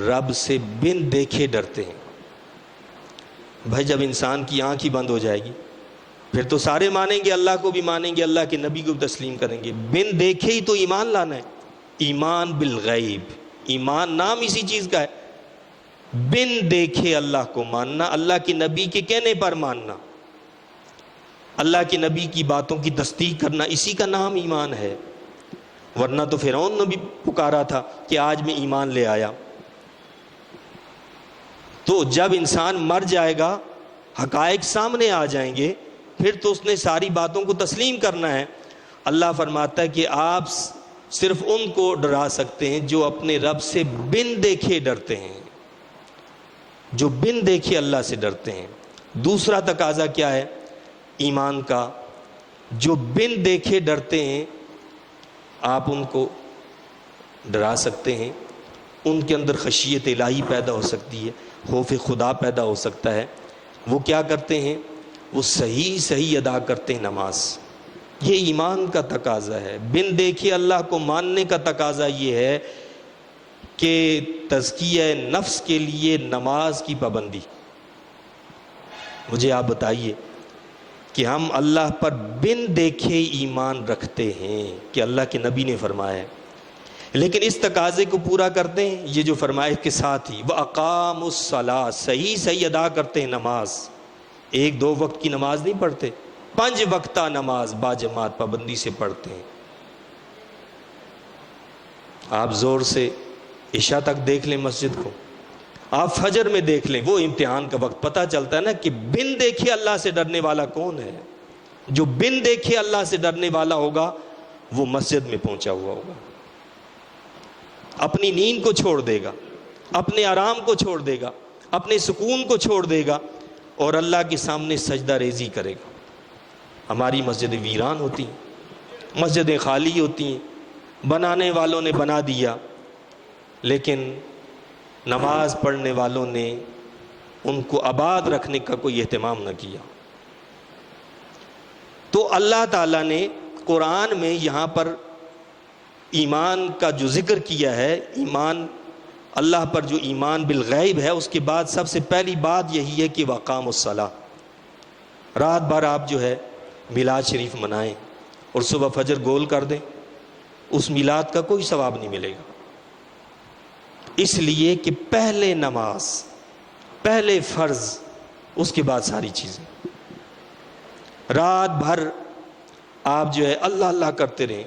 رب سے بن دیکھے ڈرتے ہیں. بھائی جب انسان کی آنکھ ہی بند ہو جائے گی پھر تو سارے مانیں گے، اللہ کو بھی مانیں گے، اللہ کے نبی کو بھی تسلیم کریں گے. بن دیکھے ہی تو ایمان لانا ہے. ایمان بالغیب، ایمان نام اسی چیز کا ہے. بن دیکھے اللہ کو ماننا، اللہ کے نبی کے کہنے پر ماننا، اللہ کے نبی کی باتوں کی تصدیق کرنا، اسی کا نام ایمان ہے. ورنہ تو فرعون نے بھی پکارا تھا کہ آج میں ایمان لے آیا. تو جب انسان مر جائے گا، حقائق سامنے آ جائیں گے، پھر تو اس نے ساری باتوں کو تسلیم کرنا ہے. اللہ فرماتا ہے کہ آپ صرف ان کو ڈرا سکتے ہیں جو اپنے رب سے بن دیکھے ڈرتے ہیں، جو بن دیکھے اللہ سے ڈرتے ہیں. دوسرا تقاضا کیا ہے ایمان کا؟ جو بن دیکھے ڈرتے ہیں آپ ان کو ڈرا سکتے ہیں، ان کے اندر خشیت الہی پیدا ہو سکتی ہے، خوف خدا پیدا ہو سکتا ہے. وہ کیا کرتے ہیں؟ وہ صحیح صحیح ادا کرتے ہیں نماز. یہ ایمان کا تقاضا ہے. بن دیکھے اللہ کو ماننے کا تقاضا یہ ہے کہ تزکیہ نفس کے لیے نماز کی پابندی. مجھے آپ بتائیے کہ ہم اللہ پر بن دیکھے ایمان رکھتے ہیں کہ اللہ کے نبی نے فرمایا ہے، لیکن اس تقاضے کو پورا کرتے ہیں یہ جو فرمائے کے ساتھ ہی وَأَقَامُوا الصَّلَاةَ، صحیح صحیح ادا کرتے ہیں نماز. 1-2 وقت کی نماز نہیں پڑھتے، 5 وقتہ نماز باجماعت پابندی سے پڑھتے ہیں. آپ زور سے عشاء تک دیکھ لیں مسجد کو، آپ فجر میں دیکھ لیں، وہ امتحان کا وقت پتہ چلتا ہے نا کہ بن دیکھے اللہ سے ڈرنے والا کون ہے. جو بن دیکھے اللہ سے ڈرنے والا ہوگا وہ مسجد میں پہنچا ہوا ہوگا، اپنی نیند کو چھوڑ دے گا، اپنے آرام کو چھوڑ دے گا، اپنے سکون کو چھوڑ دے گا اور اللہ کے سامنے سجدہ ریزی کرے گا. ہماری مسجدیں ویران ہوتی ہیں، مسجدیں خالی ہوتی ہیں، بنانے والوں نے بنا دیا لیکن نماز پڑھنے والوں نے ان کو آباد رکھنے کا کوئی اہتمام نہ کیا. تو اللہ تعالیٰ نے قرآن میں یہاں پر ایمان کا جو ذکر کیا ہے، ایمان اللہ پر جو ایمان بالغیب ہے، اس کے بعد سب سے پہلی بات یہی ہے کہ وَأَقَامُوا الصَّلَاةَ. رات بھر آپ جو ہے میلاد شریف منائیں اور صبح فجر گول کر دیں، اس میلاد کا کوئی ثواب نہیں ملے گا. اس لیے کہ پہلے نماز، پہلے فرض، اس کے بعد ساری چیزیں. رات بھر آپ جو ہے اللہ اللہ کرتے رہیں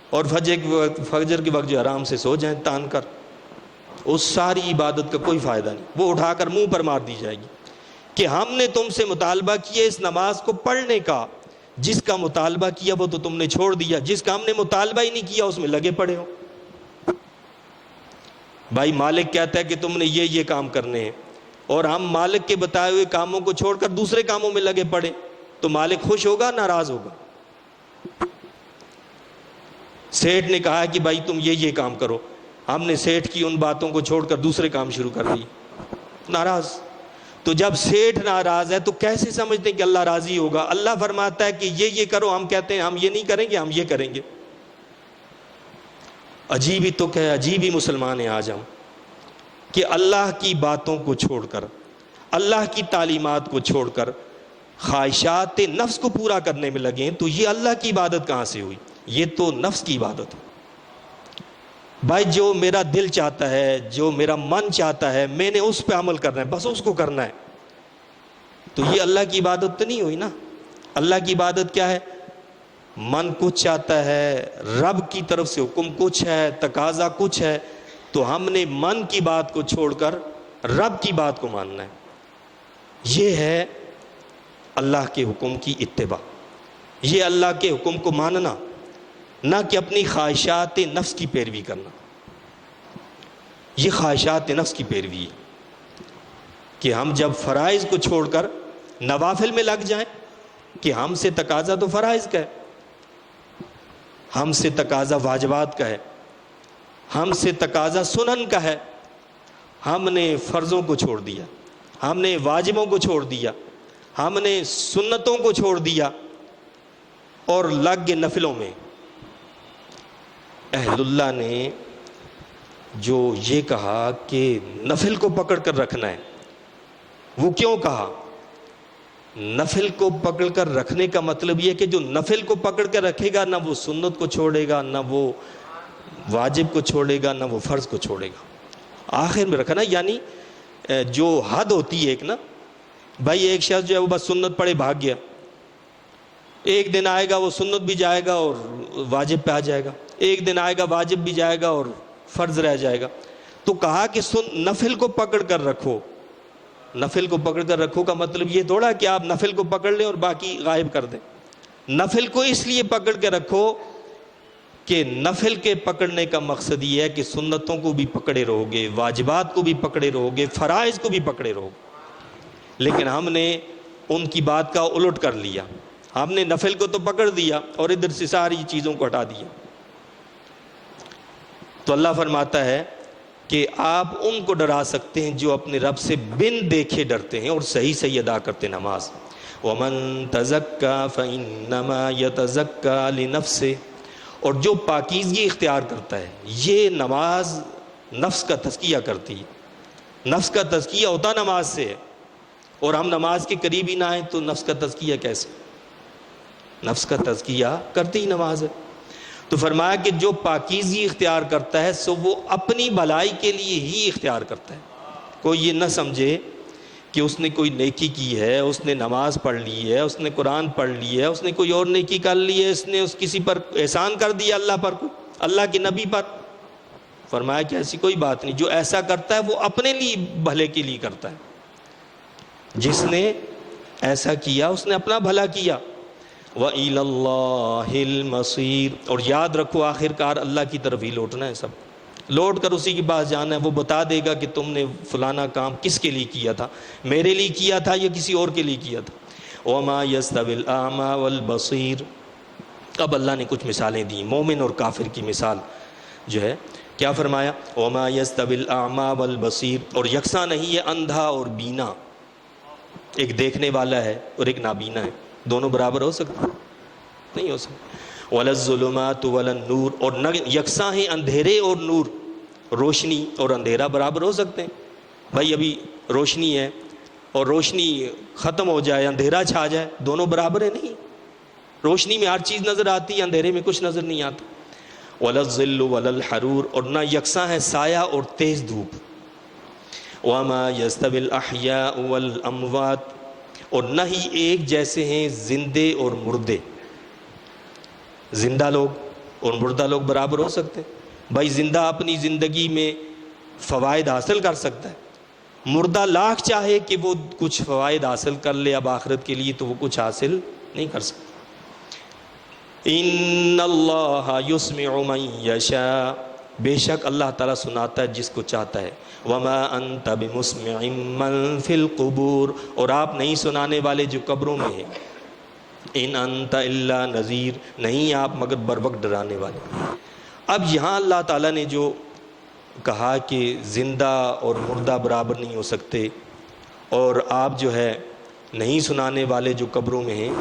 اور فجر کے وقت جو آرام سے سو جائیں تان کر، اس ساری عبادت کا کوئی فائدہ نہیں. وہ اٹھا کر منہ پر مار دی جائے گی کہ ہم نے تم سے مطالبہ کیا اس نماز کو پڑھنے کا، جس کا مطالبہ کیا وہ تو تم نے چھوڑ دیا، جس کا ہم نے مطالبہ ہی نہیں کیا اس میں لگے پڑے ہو. بھائی مالک کہتا ہے کہ تم نے یہ کام کرنے ہیں اور ہم مالک کے بتائے ہوئے کاموں کو چھوڑ کر دوسرے کاموں میں لگے پڑے، تو مالک خوش ہوگا ناراض ہوگا؟ سیٹھ نے کہا کہ بھائی تم یہ کام کرو، ہم نے سیٹھ کی ان باتوں کو چھوڑ کر دوسرے کام شروع کر دیے، ناراض. تو جب سیٹھ ناراض ہے تو کیسے سمجھتے ہیں کہ اللہ راضی ہوگا؟ اللہ فرماتا ہے کہ یہ کرو، ہم کہتے ہیں ہم یہ نہیں کریں گے، ہم یہ کریں گے. عجیب ہی تو کہ عجیب ہی مسلمان ہیں آج ہم، کہ اللہ کی باتوں کو چھوڑ کر، اللہ کی تعلیمات کو چھوڑ کر خواہشات نفس کو پورا کرنے میں لگے ہیں. تو یہ اللہ کی عبادت کہاں سے ہوئی؟ یہ تو نفس کی عبادت ہے. بھائی جو میرا دل چاہتا ہے، جو میرا من چاہتا ہے، میں نے اس پہ عمل کرنا ہے، بس اس کو کرنا ہے. تو یہ اللہ کی عبادت تو نہیں ہوئی نا. اللہ کی عبادت کیا ہے؟ من کچھ چاہتا ہے، رب کی طرف سے حکم کچھ ہے، تقاضا کچھ ہے، تو ہم نے من کی بات کو چھوڑ کر رب کی بات کو ماننا ہے. یہ ہے اللہ کے حکم کی اتباع، یہ اللہ کے حکم کو ماننا، نہ کہ اپنی خواہشات نفس کی پیروی کرنا. یہ خواہشات نفس کی پیروی ہے کہ ہم جب فرائض کو چھوڑ کر نوافل میں لگ جائیں کہ ہم سے تقاضا تو فرائض کا ہے، ہم سے تقاضا واجبات کا ہے، ہم سے تقاضا سنن کا ہے. ہم نے فرضوں کو چھوڑ دیا، ہم نے واجبوں کو چھوڑ دیا، ہم نے سنتوں کو چھوڑ دیا اور لگ گئے نفلوں میں. اہل اللہ نے جو یہ کہا کہ نفل کو پکڑ کر رکھنا ہے، وہ کیوں کہا؟ نفل کو پکڑ کر رکھنے کا مطلب یہ کہ جو نفل کو پکڑ کر رکھے گا نہ وہ سنت کو چھوڑے گا، نہ وہ واجب کو چھوڑے گا، نہ وہ فرض کو چھوڑے گا. آخر میں رکھنا یعنی جو حد ہوتی ہے ایک نا، بھائی ایک شخص جو ہے وہ بس سنت پڑھے بھاگ گیا، ایک دن آئے گا وہ سنت بھی جائے گا اور واجب پہ آ جائے گا، ایک دن آئے گا واجب بھی جائے گا اور فرض رہ جائے گا. تو کہا کہ نفل کو پکڑ کر رکھو. نفل کو پکڑ کر رکھو کا مطلب یہ تھوڑا کہ آپ نفل کو پکڑ لیں اور باقی غائب کر دیں. نفل کو اس لیے پکڑ کے رکھو کہ نفل کے پکڑنے کا مقصد یہ ہے کہ سنتوں کو بھی پکڑے رہو گے، واجبات کو بھی پکڑے رہو گے، فرائض کو بھی پکڑے رہو گے. لیکن ہم نے ان کی بات کا الٹ کر لیا، ہم نے نفل کو تو پکڑ دیا اور ادھر سے ساری چیزوں کو ہٹا دیا. تو اللہ فرماتا ہے کہ آپ ان کو ڈرا سکتے ہیں جو اپنے رب سے بن دیکھے ڈرتے ہیں اور صحیح صحیح ادا کرتے نماز. وَمَن تَزَكَّى فَإِنَّمَا يَتَزَكَّى لِنَفْسِهِ، اور جو پاکیزگی اختیار کرتا ہے، یہ نماز نفس کا تزکیہ کرتی ہے. نفس کا تزکیہ ہوتا نماز سے ہے، اور ہم نماز کے قریب ہی نہ آئیں تو نفس کا تزکیہ کیسے؟ نفس کا تزکیہ کرتی ہی نماز ہے. تو فرمایا کہ جو پاکیزگی اختیار کرتا ہے سو وہ اپنی بھلائی کے لیے ہی اختیار کرتا ہے. کوئی یہ نہ سمجھے کہ اس نے کوئی نیکی کی ہے، اس نے نماز پڑھ لی ہے، اس نے قرآن پڑھ لی ہے، اس نے کوئی اور نیکی کر لی ہے، اس نے کسی پر احسان کر دیا، اللہ پر، اللہ کے نبی پر. فرمایا کہ ایسی کوئی بات نہیں. جو ایسا کرتا ہے وہ اپنے لیے بھلے کے لیے کرتا ہے. جس نے ایسا کیا اس نے اپنا بھلا کیا. وَإِلَى اللَّهِ الْمَصِيرُ، اور یاد رکھو آخر کار اللہ کی طرف ہی لوٹنا ہے. سب لوٹ کر اسی کے پاس جانا ہے. وہ بتا دے گا کہ تم نے فلانا کام کس کے لیے کیا تھا، میرے لیے کیا تھا یا کسی اور کے لیے کیا تھا. وَمَا يَسْتَوِي الْأَعْمَى وَالْبَصِيرُ. اب اللہ نے کچھ مثالیں دی مومن اور کافر کی مثال جو ہے. کیا فرمایا؟ وَمَا يَسْتَوِي الْأَعْمَى وَالْبَصِيرُ، اور یکساں نہیں ہے اندھا اور بینا. ایک دیکھنے والا ہے اور ایک نابینا ہے، دونوں برابر ہو سکتے؟ نہیں ہو سکتے. وَلَا الظُّلُمَاتُ وَلَا النُّورُ، اور نہ یکساں ہیں اندھیرے اور نور، روشنی اور اندھیرا برابر ہو سکتے ہیں؟ بھائی ابھی روشنی ہے اور روشنی ختم ہو جائے، اندھیرا چھا جائے، دونوں برابر ہیں؟ نہیں. روشنی میں ہر چیز نظر آتی ہے، اندھیرے میں کچھ نظر نہیں آتا. وَلَا الظِّلُّ وَلَا الْحَرُورُ، اور نہ یکساں ہے سایہ اور تیز دھوپ. وَمَا يَسْتَوِي الْأَحْيَاءُ وَالْأَمْوَاتُ، اور نہ ہی ایک جیسے ہیں زندے اور مردے. زندہ لوگ اور مردہ لوگ برابر ہو سکتے ہیں؟ بھائی زندہ اپنی زندگی میں فوائد حاصل کر سکتا ہے، مردہ لاکھ چاہے کہ وہ کچھ فوائد حاصل کر لے اب آخرت کے لیے تو وہ کچھ حاصل نہیں کر سکتا. ان اللہ یسمع من یشاء، بے شک اللہ تعالیٰ سناتا ہے جس کو چاہتا ہے. وما انت بمسمع من فی القبور، اور آپ نہیں سنانے والے جو قبروں میں ہیں. ان انت الا نذیر، نہیں آپ مگر بر وقت ڈرانے والے. اب یہاں اللہ تعالیٰ نے جو کہا کہ زندہ اور مردہ برابر نہیں ہو سکتے اور آپ جو ہے نہیں سنانے والے جو قبروں میں ہیں،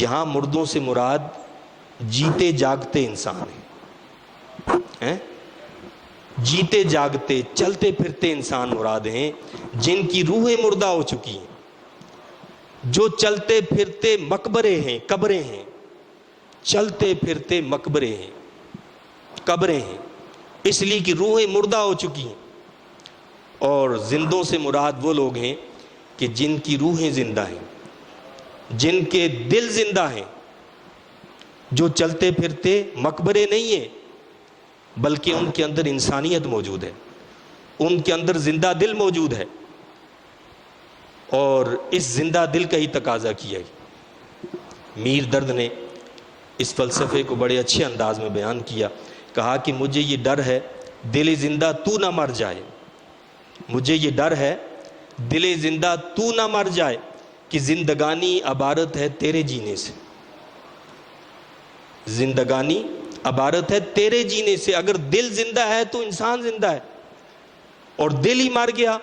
یہاں مردوں سے مراد جیتے جاگتے انسان ہیں. جیتے جاگتے چلتے پھرتے انسان مراد ہیں جن کی روحیں مردہ ہو چکی ہیں، جو چلتے پھرتے مقبرے ہیں، قبریں ہیں. چلتے پھرتے مقبرے ہیں، قبریں ہیں، اس لیے کہ روحیں مردہ ہو چکی ہیں. اور زندوں سے مراد وہ لوگ ہیں کہ جن کی روحیں زندہ ہیں، جن کے دل زندہ ہیں. جو چلتے پھرتے مقبرے نہیں ہیں بلکہ ان کے اندر انسانیت موجود ہے. ان کے اندر زندہ دل موجود ہے، اور اس زندہ دل کا ہی تقاضا کیا ہے۔ میر درد نے اس فلسفے کو بڑے اچھے انداز میں بیان کیا، کہا کہ مجھے یہ ڈر ہے دل زندہ تو نہ مر جائے، مجھے یہ ڈر ہے دل زندہ تو نہ مر جائے، کہ زندگانی عبارت ہے تیرے جینے سے، زندگانی عبارت ہے تیرے جینے سے۔ اگر دل زندہ ہے تو انسان زندہ ہے، اور دل ہی مر گیا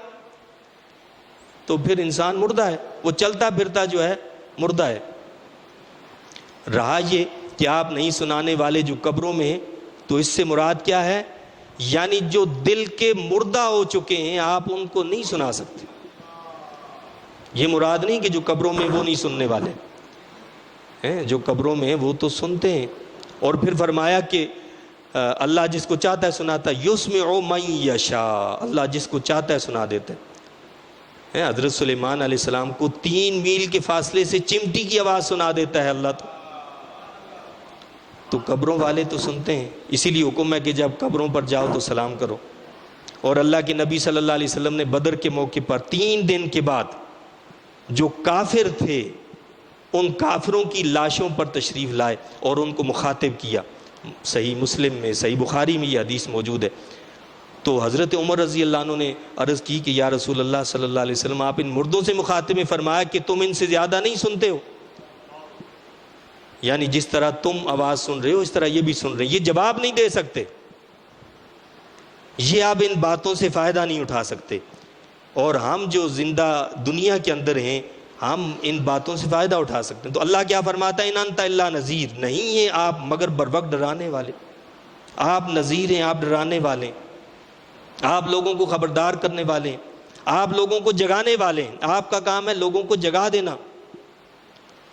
تو پھر انسان مردہ ہے، وہ چلتا پھرتا جو ہے مردہ ہے۔ رہا یہ کہ آپ نہیں سنانے والے جو قبروں میں ہیں، تو اس سے مراد کیا ہے؟ یعنی جو دل کے مردہ ہو چکے ہیں آپ ان کو نہیں سنا سکتے۔ یہ مراد نہیں کہ جو قبروں میں وہ نہیں سننے والے ہیں، جو قبروں میں وہ تو سنتے ہیں۔ اور پھر فرمایا کہ اللہ جس کو چاہتا ہے سناتا ہے، یسمع من یشاء، اللہ جس کو چاہتا ہے سنا دیتا ہے۔ حضرت سلیمان علیہ السلام کو 3 میل کے فاصلے سے چمٹی کی آواز سنا دیتا ہے اللہ تو قبروں والے تو سنتے ہیں۔ اسی لیے حکم ہے کہ جب قبروں پر جاؤ تو سلام کرو۔ اور اللہ کے نبی صلی اللہ علیہ وسلم نے بدر کے موقع پر 3 دن کے بعد جو کافر تھے ان کافروں کی لاشوں پر تشریف لائے اور ان کو مخاطب کیا۔ صحیح مسلم میں، صحیح بخاری میں یہ حدیث موجود ہے۔ تو حضرت عمر رضی اللہ عنہ نے عرض کی کہ یا رسول اللہ صلی اللہ علیہ وسلم، آپ ان مردوں سے مخاطب میں فرمایا کہ تم ان سے زیادہ نہیں سنتے ہو، یعنی جس طرح تم آواز سن رہے ہو اس طرح یہ بھی سن رہے ہیں۔ یہ جواب نہیں دے سکتے، یہ آپ ان باتوں سے فائدہ نہیں اٹھا سکتے، اور ہم جو زندہ دنیا کے اندر ہیں ہم ان باتوں سے فائدہ اٹھا سکتے ہیں۔ تو اللہ کیا فرماتا ہے؟ ان انت الا نذیر، نہیں ہیں آپ مگر بر وقت ڈرانے والے۔ آپ نذیر ہیں، آپ ڈرانے والے ہیں، آپ لوگوں کو خبردار کرنے والے ہیں، آپ لوگوں کو جگانے والے ہیں۔ آپ کا کام ہے لوگوں کو جگا دینا،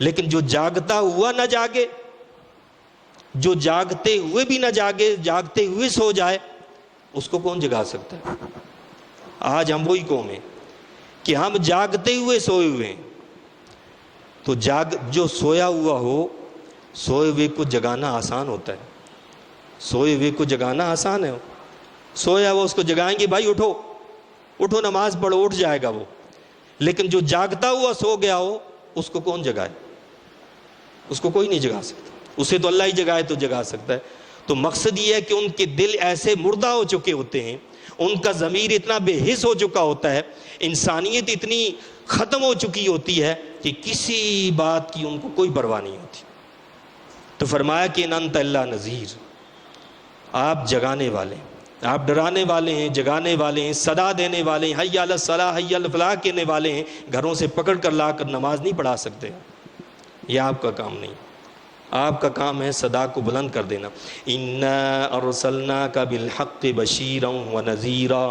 لیکن جو جاگتا ہوا نہ جاگے، جو جاگتے ہوئے بھی نہ جاگے، جاگتے ہوئے سو جائے، اس کو کون جگا سکتا ہے؟ آج ہم وہی قوم ہیں کہ ہم جاگتے ہوئے سوئے ہوئے ہیں۔ تو جو سویا ہوا ہو، سوئے ہوئے کو جگانا آسان ہوتا ہے، سوئے ہوئے کو جگانا آسان ہے۔ سویا ہوا اس کو جگائیں گے، بھائی اٹھو اٹھو نماز پڑھو، اٹھ جائے گا وہ۔ لیکن جو جاگتا ہوا سو گیا ہو اس کو کون جگائے؟ اس کو کوئی نہیں جگا سکتا، اسے تو اللہ ہی جگائے تو جگا سکتا ہے۔ تو مقصد یہ ہے کہ ان کے دل ایسے مردہ ہو چکے ہوتے ہیں، ان کا ضمیر اتنا بے حس ہو چکا ہوتا ہے، انسانیت اتنی ختم ہو چکی ہوتی ہے کہ کسی بات کی ان کو کوئی پرواہ نہیں ہوتی۔ تو فرمایا کہ ان انت الا نذیر، آپ جگانے والے، آپ ڈرانے والے ہیں، جگانے والے ہیں، صدا دینے والے ہیں، حی علی الصلاح حی علی الفلاح کہنے والے ہیں۔ گھروں سے پکڑ کر لا کر نماز نہیں پڑھا سکتے، یہ آپ کا کام نہیں۔ آپ کا کام ہے صدا کو بلند کر دینا۔ انا ارسلناک بالحق بشیرا ونذیرا،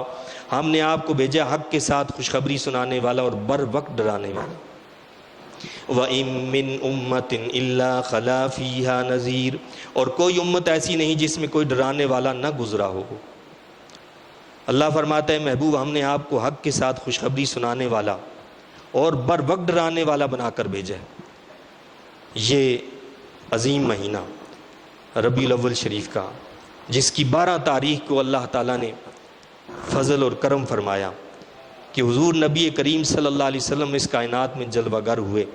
ہم نے آپ کو بھیجا حق کے ساتھ خوشخبری سنانے والا اور بر وقت ڈرانے والا۔ وَإِن مِّنْ أُمَّةٍ إِلَّا خَلَا فِيهَا نَذِيرٌ، اور کوئی امت ایسی نہیں جس میں کوئی ڈرانے والا نہ گزرا ہو۔ اللہ فرماتا ہے محبوب ہم نے آپ کو حق کے ساتھ خوشخبری سنانے والا اور بر وقت ڈرانے والا بنا کر بھیجا ہے۔ یہ عظیم مہینہ ربیع الاول شریف کا، جس کی 12 تاریخ کو اللہ تعالیٰ نے فضل اور کرم فرمایا کہ حضور نبی کریم صلی اللہ علیہ وسلم اس کائنات میں جلوہ گر ہوئے،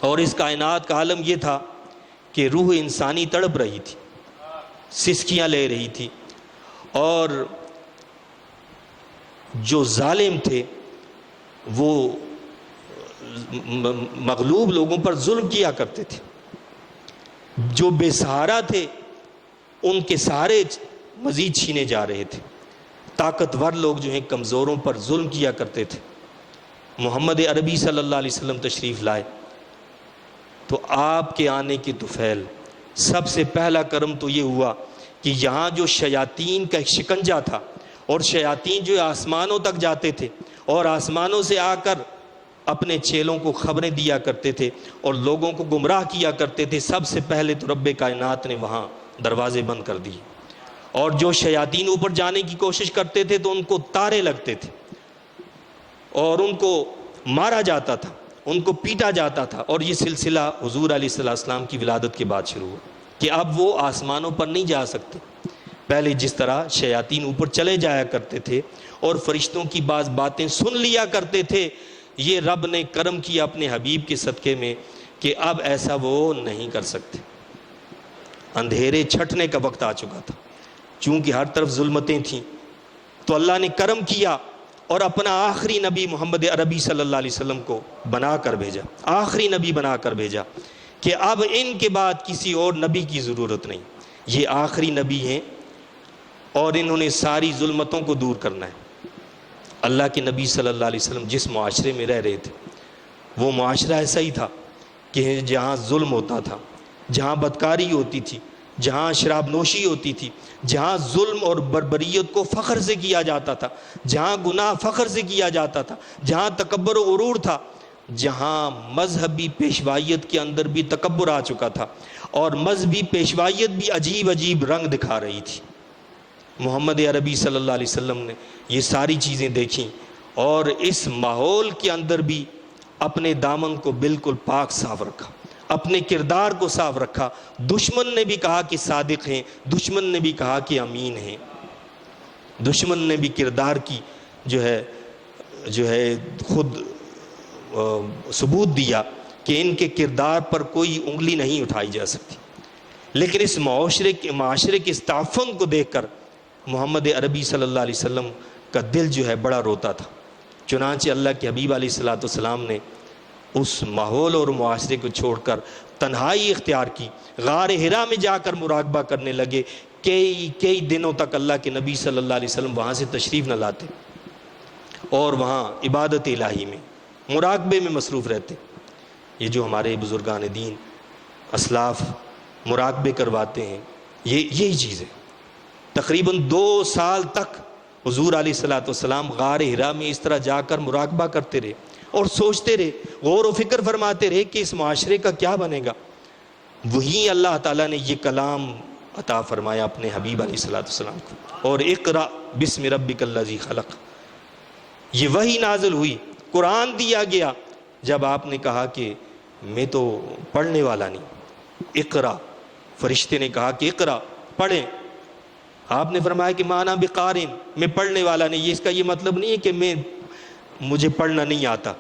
اور اس کائنات کا عالم یہ تھا کہ روح انسانی تڑپ رہی تھی، سسکیاں لے رہی تھی، اور جو ظالم تھے وہ مغلوب لوگوں پر ظلم کیا کرتے تھے، جو بے سہارا تھے ان کے سہارے مزید چھینے جا رہے تھے، طاقتور لوگ جو ہیں کمزوروں پر ظلم کیا کرتے تھے۔ محمد عربی صلی اللہ علیہ وسلم تشریف لائے تو آپ کے آنے کی طفیل سب سے پہلا کرم تو یہ ہوا کہ یہاں جو شیاطین کا ایک شکنجہ تھا، اور شیاطین جو آسمانوں تک جاتے تھے اور آسمانوں سے آ کر اپنے چیلوں کو خبریں دیا کرتے تھے اور لوگوں کو گمراہ کیا کرتے تھے، سب سے پہلے تو رب کائنات نے وہاں دروازے بند کر دیے، اور جو شیاطین اوپر جانے کی کوشش کرتے تھے تو ان کو تارے لگتے تھے اور ان کو مارا جاتا تھا، ان کو پیٹا جاتا تھا۔ اور یہ سلسلہ حضور علیہ السلام کی ولادت کے بعد شروع ہوا کہ اب وہ آسمانوں پر نہیں جا سکتے، پہلے جس طرح شیاطین اوپر چلے جایا کرتے تھے اور فرشتوں کی بعض باتیں سن لیا کرتے تھے، یہ رب نے کرم کیا اپنے حبیب کے صدقے میں کہ اب ایسا وہ نہیں کر سکتے۔ اندھیرے چھٹنے کا وقت آ چکا تھا، چونکہ ہر طرف ظلمتیں تھیں، تو اللہ نے کرم کیا اور اپنا آخری نبی محمد عربی صلی اللہ علیہ وسلم کو بنا کر بھیجا، آخری نبی بنا کر بھیجا کہ اب ان کے بعد کسی اور نبی کی ضرورت نہیں، یہ آخری نبی ہیں اور انہوں نے ساری ظلمتوں کو دور کرنا ہے۔ اللہ کے نبی صلی اللہ علیہ وسلم جس معاشرے میں رہ رہے تھے وہ معاشرہ ایسا ہی تھا کہ جہاں ظلم ہوتا تھا، جہاں بدکاری ہوتی تھی، جہاں شراب نوشی ہوتی تھی، جہاں ظلم اور بربریت کو فخر سے کیا جاتا تھا، جہاں گناہ فخر سے کیا جاتا تھا، جہاں تکبر و غرور تھا، جہاں مذہبی پیشوائیت کے اندر بھی تکبر آ چکا تھا اور مذہبی پیشوائیت بھی عجیب عجیب رنگ دکھا رہی تھی۔ محمد عربی صلی اللہ علیہ وسلم نے یہ ساری چیزیں دیکھیں اور اس ماحول کے اندر بھی اپنے دامن کو بالکل پاک صاف رکھا، اپنے کردار کو صاف رکھا۔ دشمن نے بھی کہا کہ صادق ہیں، دشمن نے بھی کہا کہ امین ہیں، دشمن نے بھی کردار کی جو ہے خود ثبوت دیا کہ ان کے کردار پر کوئی انگلی نہیں اٹھائی جا سکتی۔ لیکن اس معاشرے کے اس تعفن کو دیکھ کر محمد عربی صلی اللہ علیہ وسلم کا دل جو ہے بڑا روتا تھا۔ چنانچہ اللہ کے حبیب علیہ الصلوۃ والسلام نے اس ماحول اور معاشرے کو چھوڑ کر تنہائی اختیار کی، غار حرا میں جا کر مراقبہ کرنے لگے۔ کئی دنوں تک اللہ کے نبی صلی اللہ علیہ وسلم وہاں سے تشریف نہ لاتے اور وہاں عبادت الہی میں، مراقبے میں مصروف رہتے۔ یہ جو ہمارے بزرگان دین اسلاف مراقبے کرواتے ہیں، یہی چیز ہے۔ تقریباً 2 سال تک حضور علیہ الصلوۃ والسلام غار حرا میں اس طرح جا کر مراقبہ کرتے رہے اور سوچتے رہے، غور و فکر فرماتے رہے کہ اس معاشرے کا کیا بنے گا۔ وہیں اللہ تعالیٰ نے یہ کلام عطا فرمایا اپنے حبیب علیہ الصلوۃ والسلام کو، اور اقرأ بسم ربک الذی خلق، یہ وحی نازل ہوئی، قرآن دیا گیا۔ جب آپ نے کہا کہ میں تو پڑھنے والا نہیں، اقرأ، فرشتے نے کہا کہ اقرأ، پڑھیں، آپ نے فرمایا کہ مانا بقارن، میں پڑھنے والا نہیں۔ اس کا یہ مطلب نہیں ہے کہ مجھے پڑھنا نہیں آتا،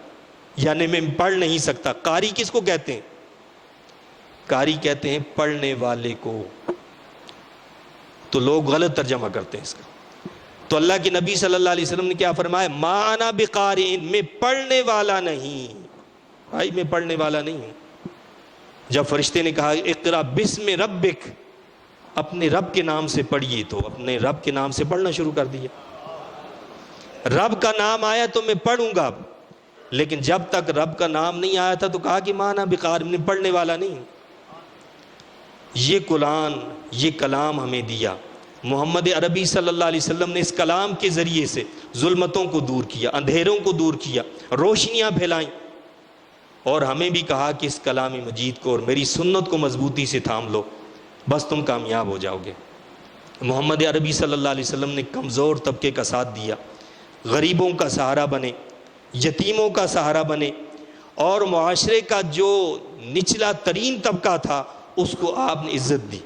یعنی میں پڑھ نہیں سکتا۔ قاری کس کو کہتے ہیں؟ قاری کہتے ہیں پڑھنے والے کو، تو لوگ غلط ترجمہ کرتے ہیں اس کا۔ تو اللہ کے نبی صلی اللہ علیہ وسلم نے کیا فرمایا؟ ما انا بقارئ، میں پڑھنے والا نہیں، بھائی میں پڑھنے والا نہیں ہوں۔ جب فرشتے نے کہا اقرأ بسم ربک، اپنے رب کے نام سے پڑھیے، تو اپنے رب کے نام سے پڑھنا شروع کر دیا۔ رب کا نام آیا تو میں پڑھوں گا، لیکن جب تک رب کا نام نہیں آیا تھا تو کہا کہ ما انا بقارئ، میں پڑھنے والا نہیں ہوں۔ یہ قرآن، یہ کلام ہمیں دیا محمد عربی صلی اللہ علیہ وسلم نے، اس کلام کے ذریعے سے ظلمتوں کو دور کیا، اندھیروں کو دور کیا، روشنیاں پھیلائیں، اور ہمیں بھی کہا کہ اس کلام مجید کو اور میری سنت کو مضبوطی سے تھام لو، بس تم کامیاب ہو جاؤ گے۔ محمد عربی صلی اللہ علیہ وسلم نے کمزور طبقے کا ساتھ دیا، غریبوں کا سہارا بنے، یتیموں کا سہارا بنے، اور معاشرے کا جو نچلا ترین طبقہ تھا اس کو آپ نے عزت دی،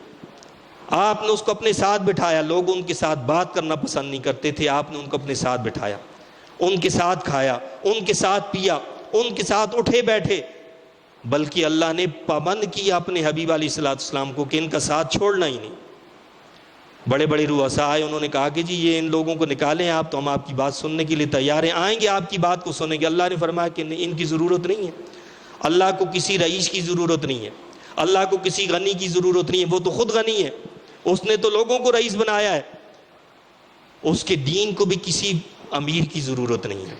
آپ نے اس کو اپنے ساتھ بٹھایا۔ لوگ ان کے ساتھ بات کرنا پسند نہیں کرتے تھے، آپ نے ان کو اپنے ساتھ بٹھایا، ان کے ساتھ کھایا، ان کے ساتھ پیا، ان کے ساتھ اٹھے بیٹھے، بلکہ اللہ نے پابند کیا اپنے حبیب علیہ الصلوۃ والسلام کو کہ ان کا ساتھ چھوڑنا ہی نہیں۔ بڑے بڑے رؤساء آئے، انہوں نے کہا کہ جی یہ ان لوگوں کو نکالیں آپ، تو ہم آپ کی بات سننے کے لیے تیار ہیں، آئیں گے آپ کی بات کو سنیں گے۔ اللہ نے فرمایا کہ نہیں، ان کی ضرورت نہیں ہے، اللہ کو کسی رئیس کی ضرورت نہیں ہے، اللہ کو کسی غنی کی ضرورت نہیں ہے، وہ تو خود غنی ہے، اس نے تو لوگوں کو رئیس بنایا ہے، اس کے دین کو بھی کسی امیر کی ضرورت نہیں ہے۔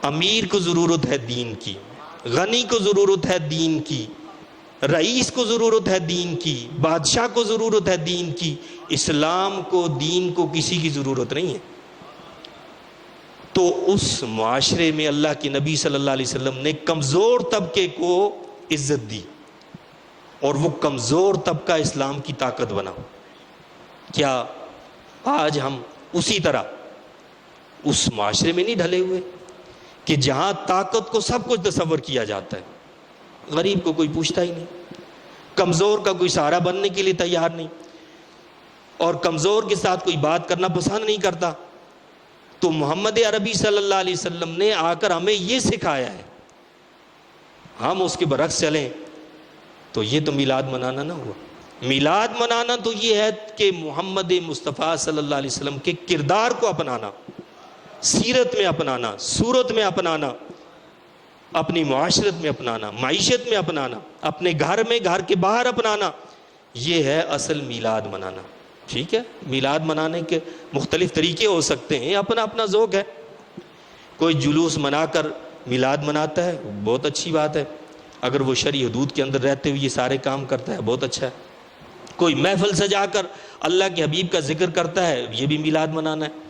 امیر کو ضرورت ہے دین کی، غنی کو ضرورت ہے دین کی، رئیس کو ضرورت ہے دین کی، بادشاہ کو ضرورت ہے دین کی، اسلام کو، دین کو کسی کی ضرورت نہیں ہے۔ تو اس معاشرے میں اللہ کے نبی صلی اللہ علیہ وسلم نے کمزور طبقے کو عزت دی، اور وہ کمزور طبقہ اسلام کی طاقت بنا۔ کیا آج ہم اسی طرح اس معاشرے میں نہیں ڈھلے ہوئے کہ جہاں طاقت کو سب کچھ تصور کیا جاتا ہے، غریب کو کوئی پوچھتا ہی نہیں، کمزور کا کوئی سہارا بننے کے لیے تیار نہیں۔ اور کمزور کے ساتھ کوئی بات کرنا پسند نہیں کرتا. تو محمد عربی صلی اللہ علیہ وسلم نے آ کر ہمیں یہ سکھایا ہے، ہم اس کے برعکس چلیں تو یہ تو میلاد منانا نہ ہوا. میلاد منانا تو یہ ہے کہ محمد مصطفیٰ صلی اللہ علیہ وسلم کے کردار کو اپنانا، سیرت میں اپنانا، صورت میں اپنانا، اپنی معاشرت میں اپنانا، معیشت میں اپنانا، اپنے گھر میں، گھر کے باہر اپنانا. یہ ہے اصل میلاد منانا. ٹھیک ہے، میلاد منانے کے مختلف طریقے ہو سکتے ہیں، اپنا اپنا ذوق ہے. کوئی جلوس منا کر میلاد مناتا ہے، بہت اچھی بات ہے. اگر وہ شرعی حدود کے اندر رہتے ہوئے یہ سارے کام کرتا ہے، بہت اچھا ہے. کوئی محفل سجا کر اللہ کے حبیب کا ذکر کرتا ہے، یہ بھی میلاد منانا ہے.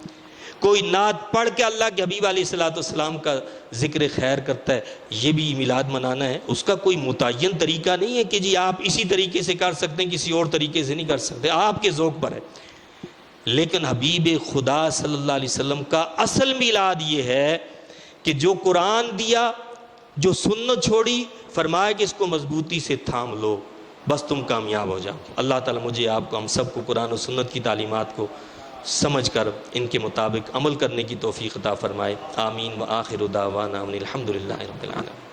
کوئی نعت پڑھ کے اللہ کے حبیب علیہ السلام کا ذکر خیر کرتا ہے، یہ بھی میلاد منانا ہے. اس کا کوئی متعین طریقہ نہیں ہے کہ جی آپ اسی طریقے سے کر سکتے ہیں، کسی اور طریقے سے نہیں کر سکتے، آپ کے ذوق پر ہے. لیکن حبیب خدا صلی اللہ علیہ وسلم کا اصل میلاد یہ ہے کہ جو قرآن دیا، جو سنت چھوڑی، فرمایا کہ اس کو مضبوطی سے تھام لو، بس تم کامیاب ہو جاؤ. اللہ تعالیٰ مجھے، آپ کو، ہم سب کو قرآن و سنت کی تعلیمات کو سمجھ کر ان کے مطابق عمل کرنے کی توفیق عطا فرمائے. آمین. وآخر دعوانا ان الحمد للہ رب العالمین.